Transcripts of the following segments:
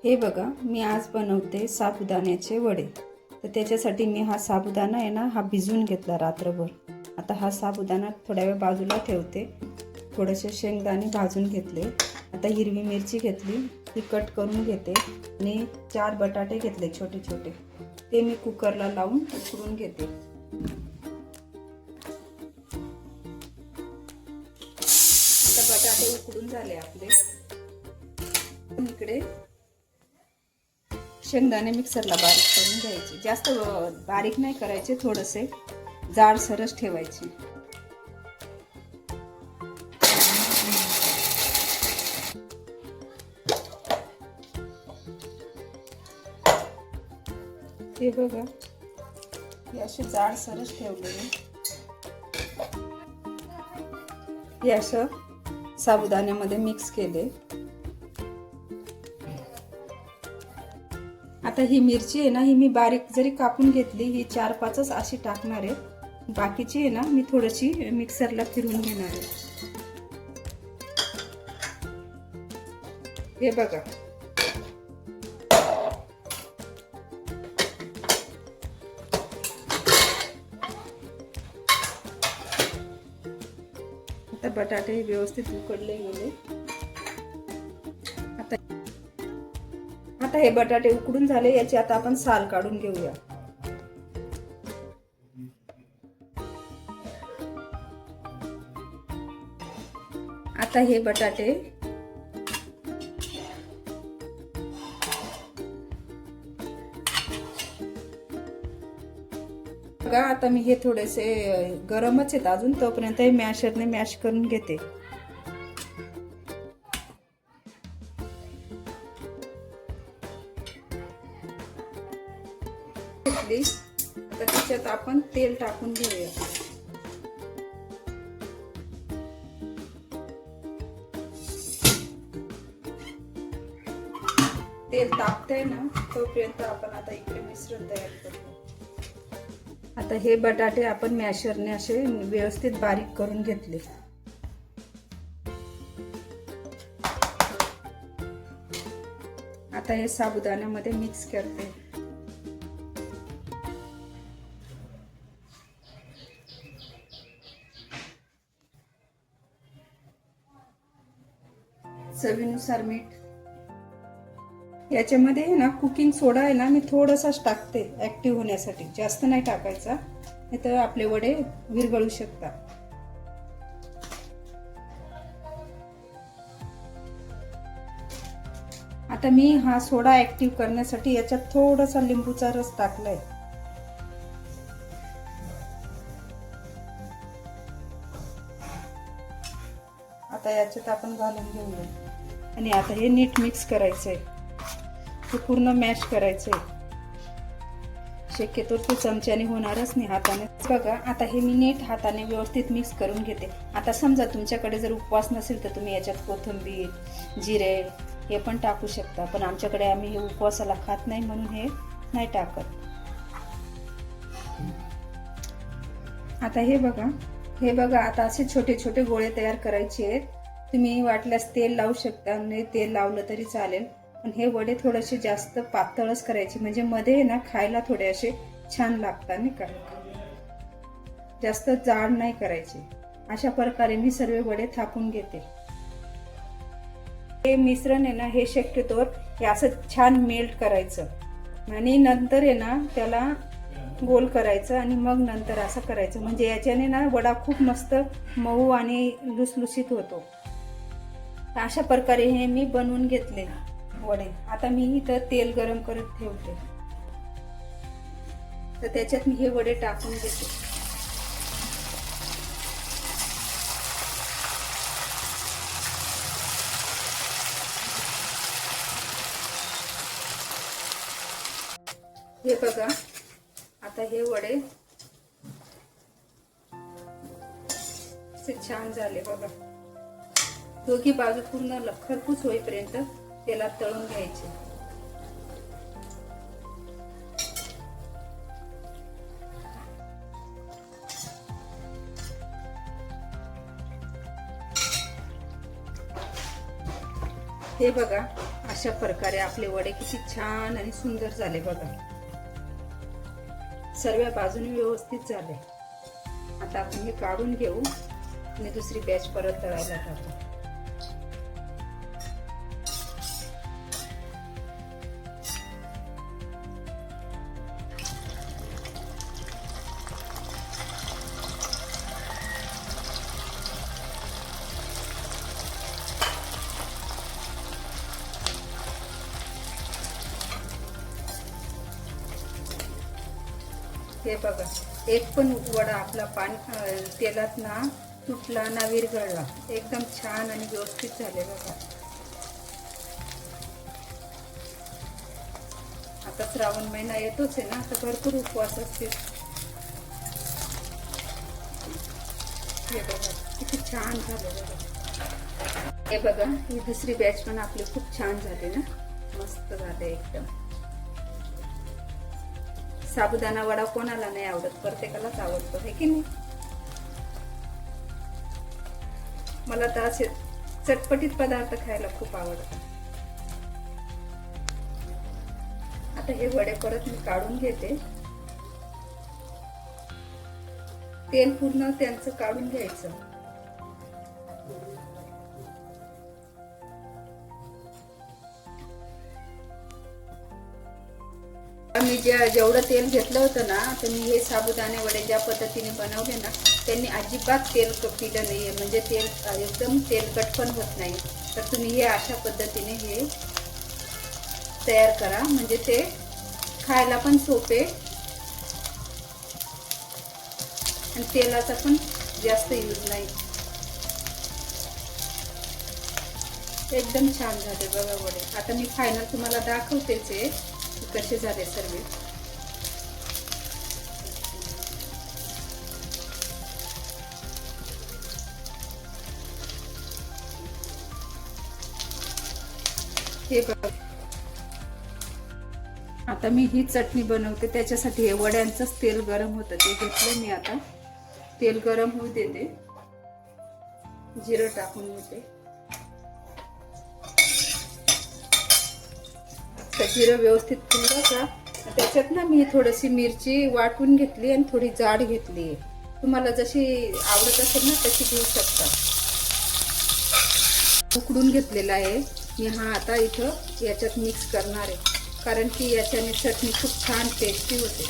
हे बघा, मी आज बनवते साबुदाण्याचे वडे. तर त्याच्यासाठी मी हा साबुदाणा आहे ना, हा भिजवून घेतला रात्रभर. आता हा साबुदाणा थोड्या वेळ बाजूला ठेवते. थोडेसे शेंगदाणे भाजून घेतले. आता हिरवी मिरची घेतली, ती कट करून घेते आणि 4 बटाटे घेतले छोटे छोटे. ते मी कुकरला लावून उकळून घेते. आता बटाटे उकडून झाले आपले. इकडे शेंगदाणे मिक्सरला बारीक करून घ्यायचे. जास्त बारीक नाही करायचे, थोडेसे जाड सरस ठेवायचे. हे बघा, हे असे जाड सरस ठेवलेले. हे असं साबुदाण्यामध्ये मिक्स केले. आता ही मिरची आहे ना, ही मी बारीक जरी कापून घेतली, ही 4-5च अशी टाकणार आहे. बाकीची आहे ना, मी थोडीशी मिक्सरला फिरवून घेणार आहे. हे बघा, आता बटाटे व्यवस्थित उकडले गेले. आता हे बटाटे उकडून झाले. याची आता आपण साल काढून घेऊया. आता हे बटाटे बघा, आता मी हे थोडेसे गरमच आहेत अजून, तोपर्यंत हे मॅशरने मॅश करून घेते. तर त्याच्यात आपण तेल टाकून घेऊया. तेल तापतंय ना, तोपर्यंत आपण आता इकडे मिश्रण तयार करतो. आता हे बटाटे आपण मॅशरने असे व्यवस्थित बारीक करून घेतले. आता हे साबुदाण्यामध्ये मिक्स करते. चवीनुसार मीठ. याच्यामध्ये ना कुकिंग सोडा आहे ना, मी थोडासाच टाकते ऍक्टिव्ह होण्यासाठी. जास्त नाही टाकायचा, नाही तर आपले वडे विरघळू शकतात. आता मी हा सोडा ऍक्टिव्ह करण्यासाठी याच्यात थोडासा लिंबूचा रस टाकलाय. आता याच्यात आपण घालून घेऊया आणि आता हे नीट मिक्स करायचंय. हे पूर्ण मॅश करायचंय. शक्यतो ते चमच्याने होणारच नाही, हाताने बघा. आता हे मी नीट हाताने व्यवस्थित मिक्स करून घेते. आता समजा तुमच्याकडे जर उपवास नसेल तर तुम्ही याच्यात कोथिंबीर, जिरे हे पण टाकू शकता, पण आमच्याकडे आम्ही हे उपवासाला खात नाही म्हणून हे नाही टाकत. आता हे बघा, आता असे छोटे छोटे गोळे तयार करायचे आहेत. तुम्ही वाटल्यास तेल लावू शकता, नाही तेल लावलं तरी चालेल. पण हे वडे थोडेसे जास्त पातळच करायचे, म्हणजे मध्ये ना खायला थोडे असे छान लागतात, नाही का. जास्त जाड नाही करायचे. अशा प्रकारे मी सर्व वडे थापून घेते. हे मिश्रण आहे ना, हे शक्यतोवर हे असं छान मेल्ट करायचं आणि नंतर आहे ना त्याला गोल करायचं आणि मग नंतर असं करायचं. म्हणजे याच्याने ना वडा खूप मस्त मऊ आणि लुसलुसीत होतो. अशा प्रकारे हे मी बनवून घेतले वडे. आता मी इथं तेल गरम करत ठेवते. तर त्याच्यात मी हे वडे टाकून घेते. हे बघा, आता हे वडे छान झाले बघा. दोघी बाजू पूर्ण खरपूस होईपर्यंत तेलात तळून घ्यायचे. हे बघा, अशा प्रकारे आपले वडे किती छान आणि सुंदर झाले बघा. सर्व बाजूने व्यवस्थित झाले. आता आपण हे काढून घेऊ आणि दुसरी बॅच परत तळायला टाकू. हे बघा, एक पण वडा आपला तेलात ना तुटला ना विरघळला. एकदम छान आणि व्यवस्थित झाले बघा. आता श्रावण महिना येतोच आहे ना, तर भरपूर उपवास असतील. हे बघा किती छान झाले बघा. हे बघा, ही दुसरी बॅच पण आपली खूप छान झाली ना, मस्त झाले एकदम. साबुदाणा वडा कोणाला नाही आवडत, प्रत्येकालाच आवडतो है की नाही. मला तर असे चटपटीत पदार्थ खायला खूप आवडतात. आता हे वडे परत मी काढून घेते. तेल पूर्ण त्यांचं काढून घ्यायचं. मी जेवढं तेल घेतलं होतं ना, तर मी हे साबुदाणे वडे ज्या पद्धतीने बनवले ना, त्यांनी अजिबात तेल पिलं नाहीये. म्हणजे तेल एकदम तेलकट पण होत नाही. तर तुम्ही हे अशा पद्धतीने हे तयार करा, म्हणजे ते खायला पण सोपे आणि तेलाचा पण जास्त यूज नाही. एकदम छान झाले बघा वडे. आता मी फायनल तुम्हाला दाखवतेच आहे कसे झाले सर्व. हे बघा, आता मी ही चटणी बनवते. त्याच्यासाठी हे वड्यांचंच तेल गरम होतं, ते घेतलं मी. आता तेल गरम होऊ देते. जिरं टाकून घेते. जिरं व्यवस्थित फुललं का त्याच्यात ना मी थोडीशी मिरची वाटून घेतली आणि थोडी जाड घेतली. तुम्हाला जशी आवडत असेल ना तशी घेऊ शकता. उकडून घेतलेला आहे मी हा. आता इथं याच्यात मिक्स करणार आहे, कारण की याच्याने चटणी खूप छान टेस्टी होते.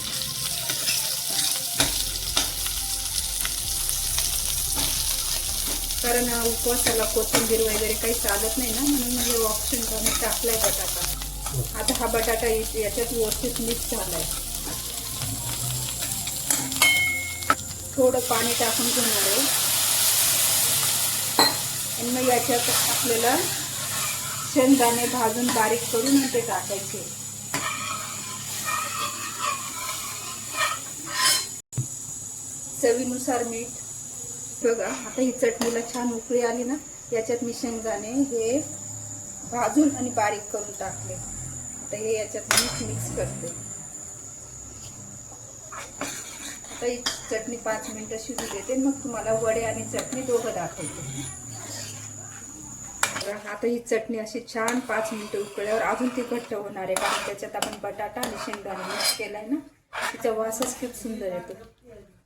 कारण उपवासाला कोथिंबीर वगैरे काही चालत नाही ना, म्हणून हे ऑप्शन मी टाकलाय बटाटा. आता हा बटाटा याच्यात व्यवस्थित मिक्स झालाय. थोडं पाणी टाकून घेणार आहे आणि मग याच्यात आपल्याला शेंगदाणे भाजून बारीक करून ते टाकायचे. चवीनुसार मीठ. बघा, आता ही चटणीला छान उकळी आली ना, याच्यात मी शेंगदाणे हे भाजून आणि बारीक करून टाकले. आता हे याच्यात मिक्स करते. आता ही चटणी 5 मिनिटं शिजू देते, मग तुम्हाला वडे आणि चटणी दोघं दाखवते. आता ही चटणी अशी छान 5 मिनिटं उकळल्यावर अजून ती घट्ट होणार आहे, कारण त्याच्यात आपण बटाटा आणि शेंगदाणे मिक्स केलाय ना, तिचा वासच खूप सुंदर येतो.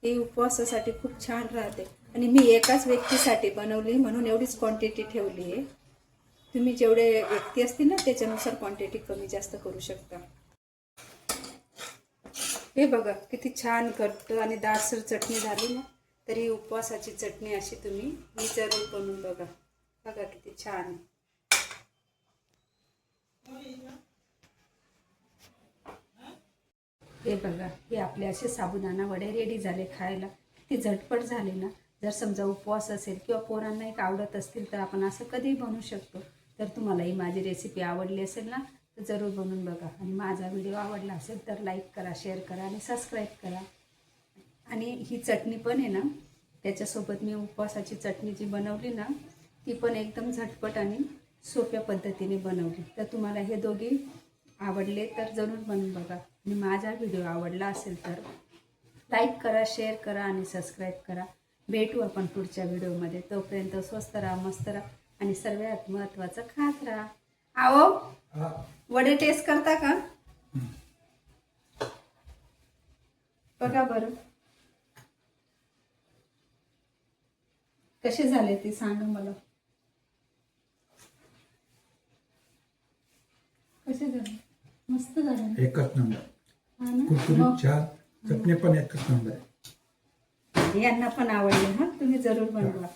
ही उपवासासाठी खूप छान राहते. आणि मी एकाच व्यक्तीसाठी बनवली म्हणून एवढीच क्वांटिटी ठेवली आहे. तुम्ही जेवढे व्यक्ती असतील ना त्याच्यानुसार क्वांटिटी कमी जास्त करू शकता. हे बघा किती छान घट्ट आणि दाटसर चटणी झाली ना. तरी उपवासाची चटणी अशी तुम्ही ही जरूर बनवून बघा. बघा किती छान. हे बघा, हे आपले असे साबुदाणा वडे रेडी झाले खायला. किती झटपट झाले ना. जर समजा उपवास असेल किंवा पोरांना एक आवडत असतील तर आपण असं कधीही बनवू शकतो. तर तुम्हाला ही माझी रेसिपी आवडली असेल ना तर जरूर बनवून बघा. आणि माझा व्हिडिओ आवडला असेल तर लाईक करा, शेअर करा आणि सबस्क्राईब करा. आणि ही चटणी पण आहे ना, त्याच्यासोबत मी उपवासाची चटणी जी बनवली ना ती पण एकदम झटपट आणि सोप्या पद्धतीने बनवली. तर तुम्हाला हे दोघी आवडले तर जरूर बनवून बघा. आणि माझा व्हिडिओ आवडला असेल तर लाईक करा, शेअर करा आणि सबस्क्राईब करा. भेटू आपण पुढच्या व्हिडिओमध्ये. तोपर्यंत स्वस्त राहा, मस्त राहा आणि सर्वात महत्त्वाचं खात राहा. आओ हा. वडे टेस्ट करता का? बघा बरं कसे झाले ते सांगा मला. कसे झाले? मस्त झाले ना? एकच नंबर. हा ना? कुरकुरीत मग छान. चटणी पण एकच नंबर आहे. यांना पण आवडले हा, तुम्ही जरूर बनवा.